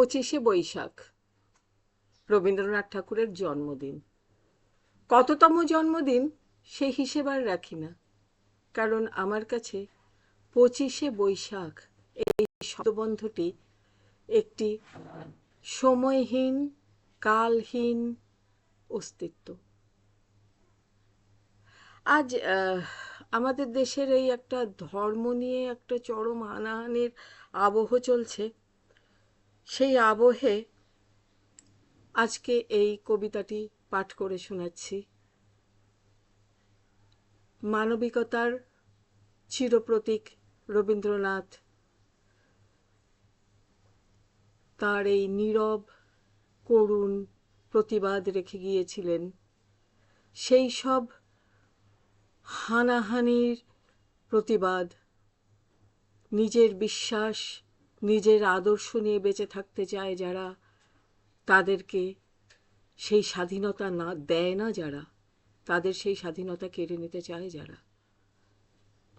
25শে বৈশাখ রবীন্দ্রনাথ ঠাকুরের জন্মদিন। কততম জন্মদিন সেই হিসেব আর রাখি না, কারণ আমার কাছে 25শে বৈশাখ এই শব্দবন্ধটি একটি সময়হীন, কালহীন অস্তিত্ব। আজ আমাদের দেশের এই একটা ধর্ম নিয়ে একটা চরম হানাহানির আবহ চলছে। সেই আবহে আজকে এই কবিতাটি পাঠ করে শোনাচ্ছি। মানবিকতার চিরপ্রতীক রবীন্দ্রনাথ তার এই নীরব করুণ প্রতিবাদ রেখে গিয়েছিলেন। সেই সব হানাহানির প্রতিবাদ, নিজের বিশ্বাস, নিজের আদর্শ নিয়ে বেঁচে থাকতে চায় যারা, তাদেরকে সেই স্বাধীনতা না দেয় না যারা, তাদের সেই স্বাধীনতা কেড়ে নিতে চায় যারা,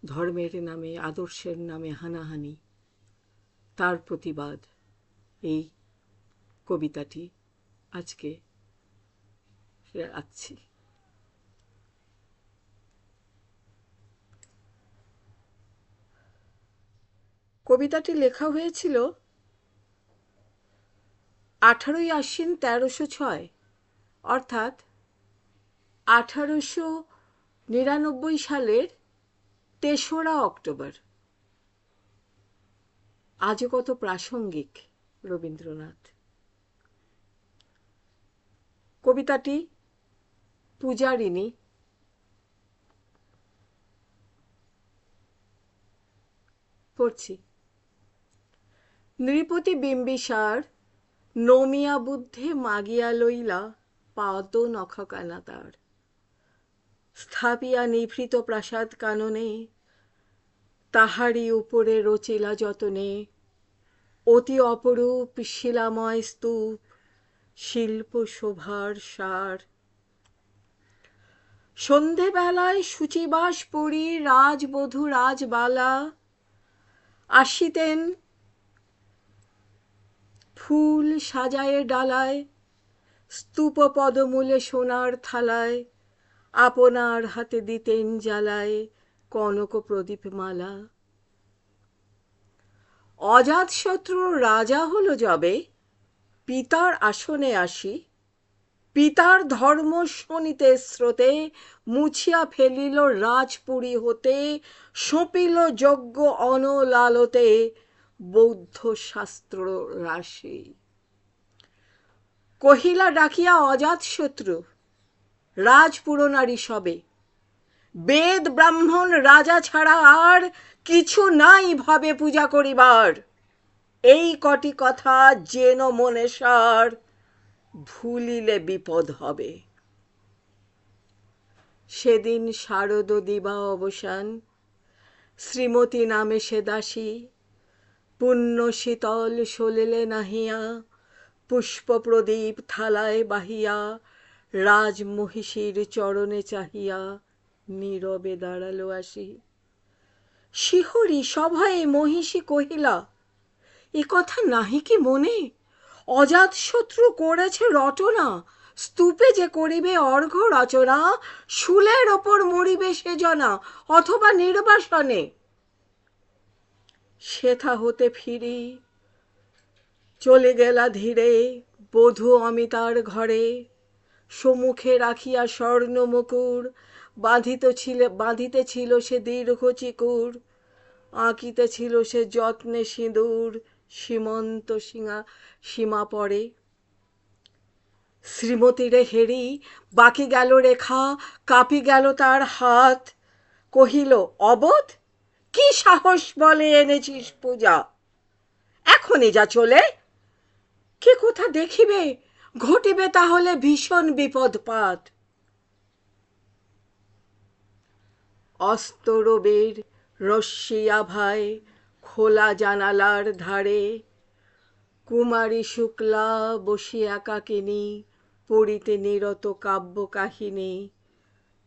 ধর্মের নামে, আদর্শের নামে হানাহানি, তার প্রতিবাদ এই কবিতাটি আজকে রাখছি। কবিতাটি লেখা হয়েছিল 18ই আশ্বিন 1306, অর্থাৎ 1899 সালের 3রা অক্টোবর। আজও কত প্রাসঙ্গিক রবীন্দ্রনাথ। কবিতাটি পূজারিণী। পড়ছি। নৃপতি বিম্বিসার নমিয়া বুদ্ধে মাগিয়া লইলা পাত নখকানা তার, স্থাপিয়া নিভৃত প্রাসাদ কাননে, তাহারি উপরে রচিলা যতনে, অতি অপরূপ শিলাময় স্তূপ, শিল্প শোভার সার। সন্ধেবেলায় শুচিবাস পরি রাজবধূ রাজবালা আসিতেন ফুল সাজায়ে ডালায়, স্তূপ পদমূলে সোনার থালায়, আপনার হাতে দিতেন জ্বালায় কনক প্রদীপ মালা। অজাতশত্রু রাজা হলো যবে, পিতার আসনে আসি, পিতার ধর্ম শোনিতে স্রোতে, মুছিয়া ফেলিল রাজপুরী হতে, সঁপিল যজ্ঞ অনলালতে বৌদ্ধ শাস্ত্র রাশি। কহিলা ডাকিয়া অজাতশত্রু, রাজপুরনারী সবে, বেদ ব্রাহ্মণ রাজা ছাড়া আর কিছু নাই ভাবে পূজা করিবার, এই কটি কথা যেন মনে সার, ভুলিলে বিপদ হবে। সেদিন শারদ দিবা অবসান, শ্রীমতী নামে সে দাসী, পুণ্য শীতল সলিলে নাহিয়া, পুষ্প প্রদীপ থালায় বাহিয়া, রাজমহিষীর চরণে চাহিয়া নীরবে দাঁড়ালো আসি। শিহরি সভয়ে মহিষী কহিলা, এ কথা নাহি কি মনে, অজাতশত্রু করেছে রটনা, স্তূপে যে করিবে অর্ঘ্য রচনা, শুলের ওপর মরিবে সে জনা, অথবা নির্বাসনে। সেথা হতে ফিরি চলে গেলা ধীরে, বধূ অমিতার ঘরে, সম্মুখে রাখিয়া স্বর্ণ মুকুর, বাঁধিতে ছিল সে দীর্ঘ চিকুর, আঁকিতে ছিল সে যত্নে সিঁদুর, সীমন্ত সীমা পড়ে। শ্রীমতীরে হেরি বাকি গেল রেখা, কাঁপি গেল তার হাত, কহিল অবোধ, কি সাহস বলে এনেছিস পূজা, এখনই যা চলে, কে কোথা দেখিবে, ঘটিবে তাহলে ভীষণ বিপদপাত। অস্তরবের রশ্মি আভায় খোলা জানালার ধারে, কুমারী শুক্লা বসি একাকিনী, পড়িতে নিরত কাব্য কাহিনী,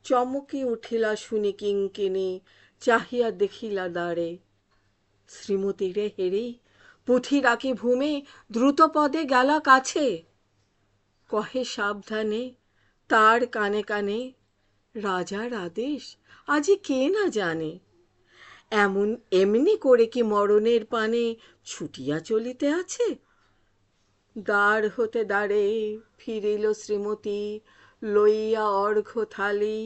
চমকি উঠিলা শুনি কিঙ্কিনী, চাহিয়া দেখিলা দ্বারে। শ্রীমতীরে হেরি পুঁথি রাখি ভূমে দ্রুত পদে গেলা কাছে, কহে সাবধানে তার কানে কানে, রাজার আদেশ আজি কে না জানে। এমন এমনি করে কি মরণের পানে ছুটিয়া চলিতে আছে? দ্বার হতে দ্বারে ফিরিল শ্রীমতী, লইয়া অর্ঘ্য থালি।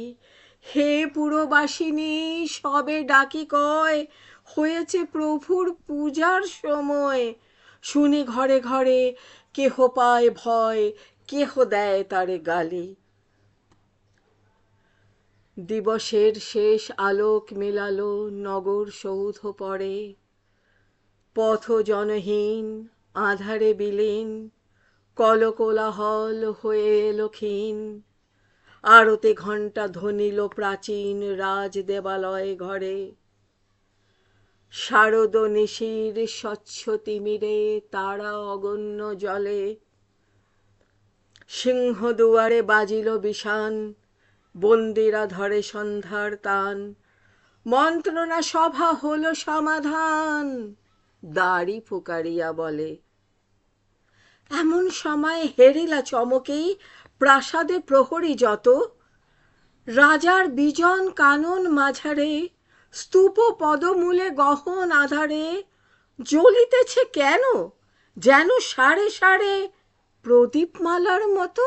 হে পুরবাসিনী সবে ডাকি কয়, হয়েছে প্রভুর পূজার সময়। শুনি ঘরে ঘরে কেহ পায় ভয়, কেহ দেয় তারে গালি। দিবসের শেষ আলোক মেলালো নগর সৌধ পরে, পথ জনহীন আঁধারে বিলীন, কলকোলাহল হয়ে এলো ক্ষীণ। আরতে ঘণ্টা ধ্বনিল প্রাচীন রাজ দেবালয় ঘরে, শারদ নিশির স্বচ্ছ তিমিরে তারা অগণ্য জলে। সিংহ দুয়ারে বাজিল বিষান, বন্দিরা ধরে সন্ধ্যার তান। মন্ত্রণা সভা হলো সমাধান, দাড়ি ফুকারিয়া বলে। এমন সময় হেরিলা চমকেই প্রাসাদে প্রহরী যত, রাজার বিজন কানন মাঝারে, স্তূপ পদমূলে গহন আধারে। জ্বলিতেছে কেন যেন সাড়ে সাড়ে প্রদীপমালার মতো।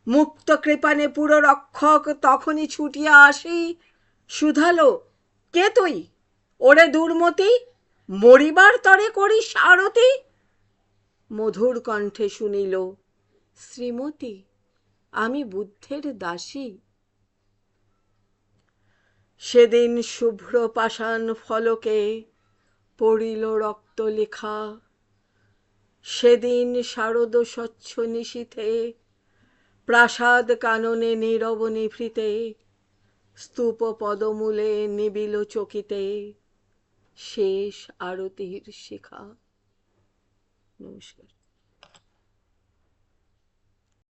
মুক্ত কৃপানে পুরো রক্ষক তখনই ছুটিয়া আসি, শুধালো কে তুই? ওরে দুর্মতি, মরিবার তরে করিস আরতি। মধুর কণ্ঠে শুনিল, শ্রীমতী আমি বুদ্ধের দাসী। সেদিন শুভ্র পাষাণ ফলকে পড়িল রক্ত লেখা, সেদিন শারদ স্বচ্ছ নিশীথে প্রাসাদ কাননে নীরব নিভৃতে, স্তূপ পদমূলে নিবিল চকিতে শেষ আরতির শিখা। নমস্কার।